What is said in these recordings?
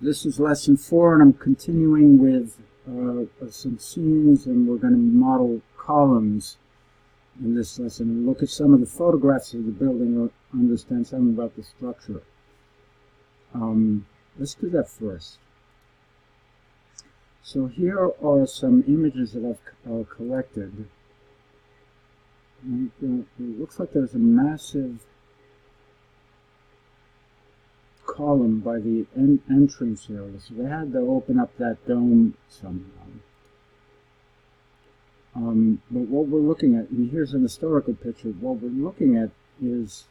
This is lesson 4, and I'm continuing with some scenes, and we're going to model columns in this lesson and look at some of the photographs of the building or understand something about the structure. Let's do that first. So here are some images that I've collected. And it looks like there's a massive column by the entrance area, so they had to open up that dome somehow. But what we're looking at, and here's an historical picture, what we're looking at is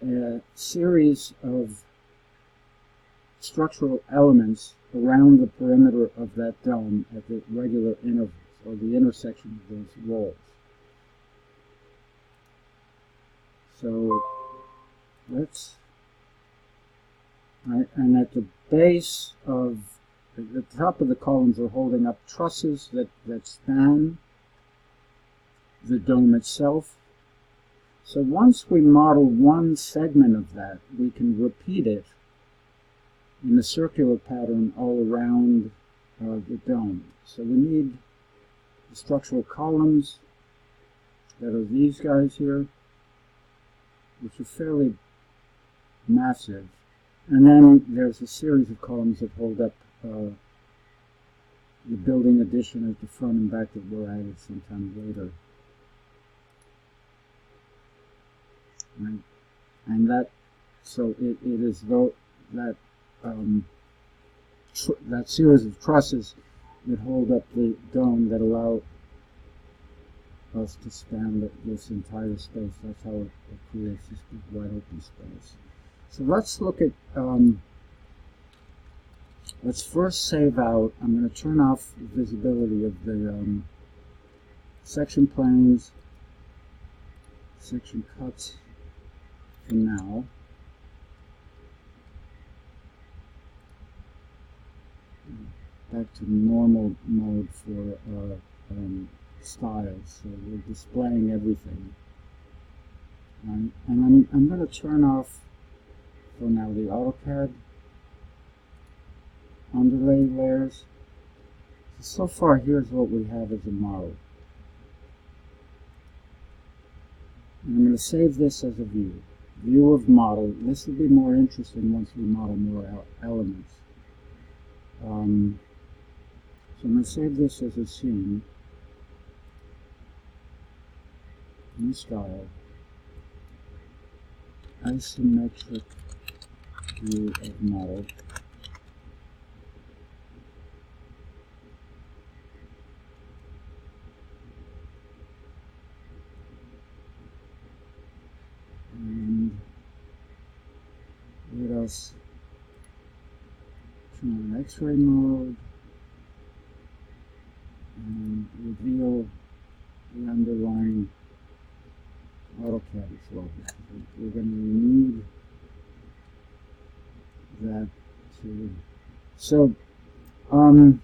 a series of structural elements around the perimeter of that dome at the regular intervals, or the intersection of those walls. So let's, and at the base of, at the top of the columns are holding up trusses that span the dome itself. So once we model one segment of that, we can repeat it in a circular pattern all around the dome. So we need the structural columns that are these guys here, which are fairly massive. And then there's a series of columns that hold up the building addition at the front and back that we'll add sometime later. Right. And that, so it is though that that series of trusses that hold up the dome that allow us to span this entire space. That's how it creates this big wide open space. So let's look at, let's first save out. I'm going to turn off the visibility of the section planes, section cuts for now. Back to normal mode for styles, so we're displaying everything. And I'm going to turn off for now the AutoCAD underlay layers. So far, here's what we have as a model. And I'm going to save this as a view. View of model. This will be more interesting once we model more elements. So I'm going to save this as a scene. New style. Isometric view of model. And let us turn on X-ray mode and reveal the underlying AutoCAD flow. We're going to need that to, so and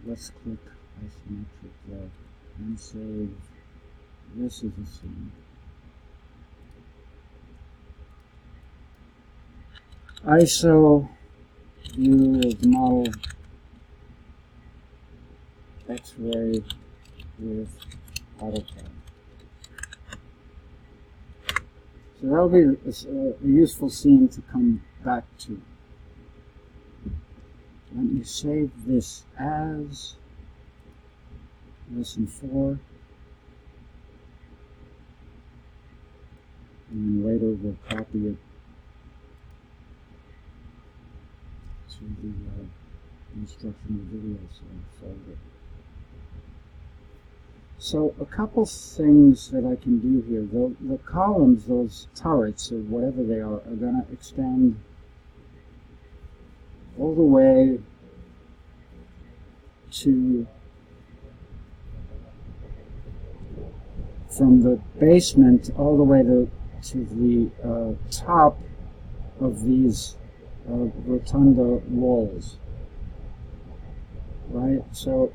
let's click isometric there and save this as a scene. ISO view of model X-ray with AutoCAD. So that'll be a useful scene to come back to. Let me save this as lesson 4, and then later we'll copy it to the instructional video folder. So a couple things that I can do here. The columns, those turrets or whatever they are going to extend all the way to, from the basement all the way to the top of these rotunda walls, right? So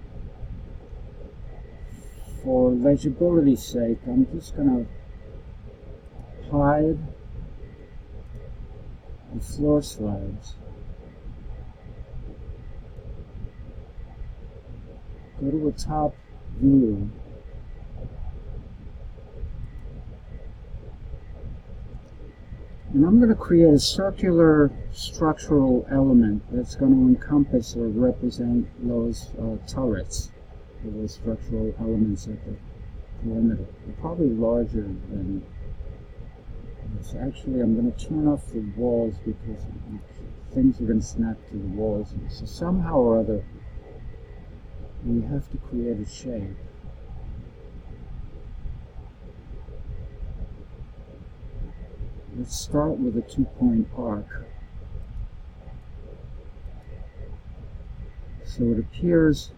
for legibility's sake, I'm just going to hide the floor slabs. Go to a top view. And I'm going to create a circular structural element that's going to encompass or represent those turrets, or those structural elements at the perimeter. They're probably larger than this. Actually, I'm going to turn off the walls because things are going to snap to the walls. So somehow or other, we have to create a shape. Let's start with a two-point arc. So it appears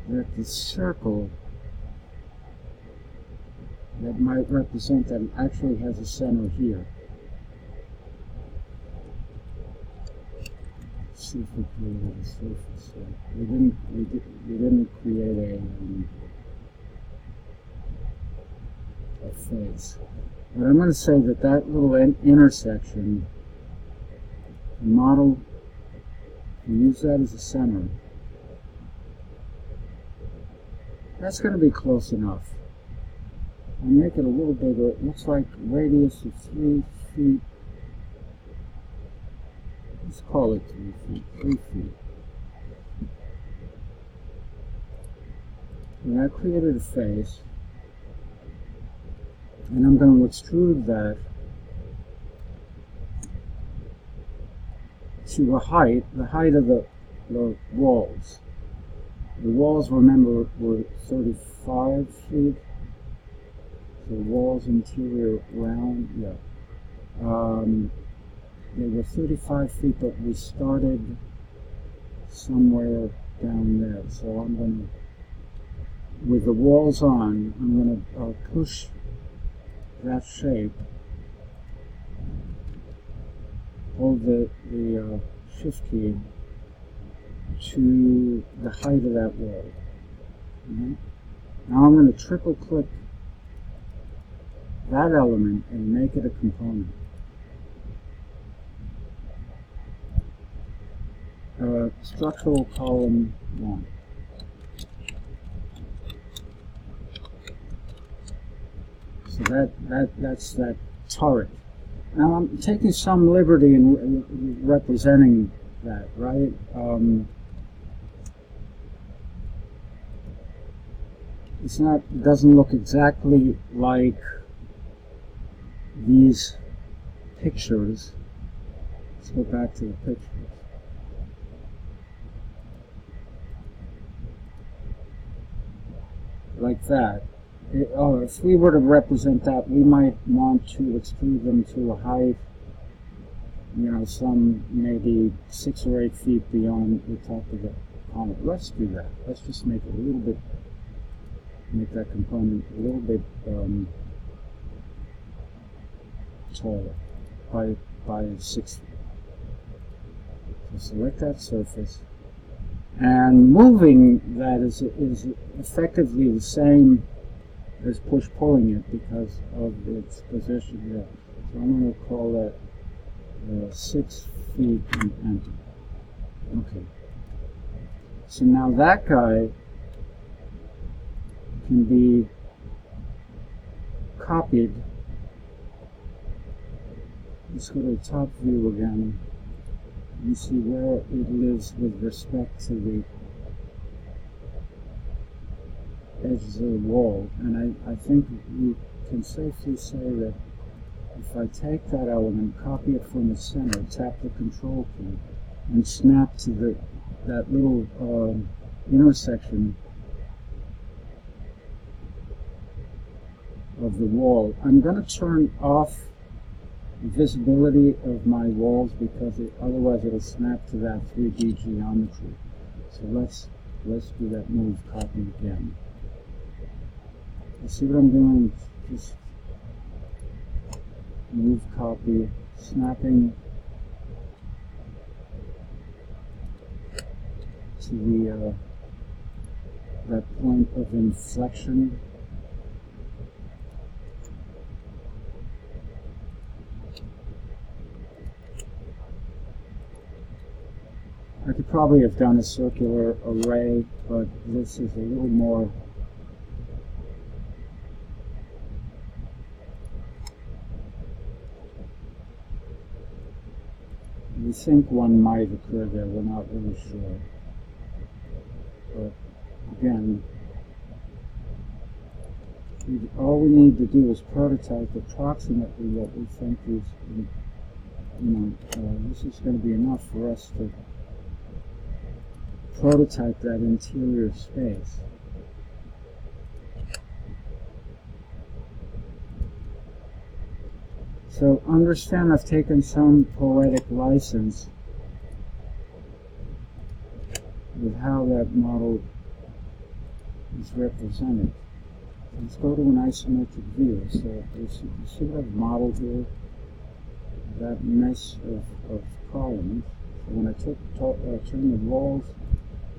that the circle that might represent that actually has a center here. Let's see if we created a surface. We didn't create a face. But I'm going to say that that little intersection, the model, we use that as a center. That's going to be close enough. I'll make it a little bigger. It looks like radius of 3 feet. Let's call it 3 feet. 3 feet. And I created a face. And I'm going to extrude that to a height, the height of the walls. The walls, remember, were 35 feet. The walls interior round, they were 35 feet, but we started somewhere down there. So I'm going to, with the walls on, I'm going to push that shape, hold the shift key to the height of that wall. Right? Now I'm going to triple click that element and make it a component. Structural column 1. So that's that turret. Now I'm taking some liberty in representing that, right? It doesn't look exactly like these pictures. Let's go back to the pictures. Like that. If we were to represent that, we might want to extrude them to a height, some maybe 6 or 8 feet beyond the top of the column. Let's do that. Let's just make it a little bit, make that component a little bit taller by 6 feet. So select that surface, and moving that is effectively the same as push-pulling it because of its position here. So I'm going to call that 6 feet and enter. Okay. So now that guy can be copied. Let's go to the top view again and see where it lives with respect to the edges of the wall. And I think we can safely say that if I take that element, copy it from the center, tap the control key, and snap to that little intersection of the wall, I'm going to turn off the visibility of my walls because otherwise it'll snap to that 3D geometry. So let's do that move copy again. You see what I'm doing? Just move copy, snapping to the that point of inflection. I could probably have done a circular array, but this is a little more we think one might occur there, we're not really sure. But again, all we need to do is prototype approximately what we think is, this is going to be enough for us to prototype that interior space. So understand I've taken some poetic license with how that model is represented. Let's go to an isometric view. So you see what I've modeled here? That mess of columns. So when I turn the walls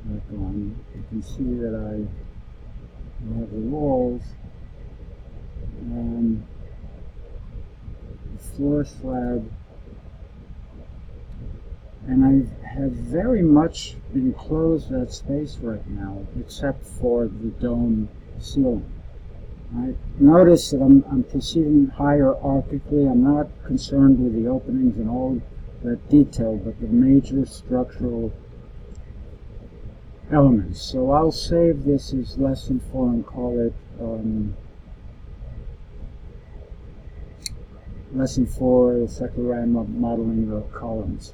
back on, you can see that I have the walls and the floor slab, and I have very much enclosed that space right now, except for the dome ceiling. Right? Notice that I'm proceeding hierarchically. I'm not concerned with the openings and all that detail, but the major structural elements. So I'll save this as lesson 4 and call it lesson 4, cyclorama, modeling the columns.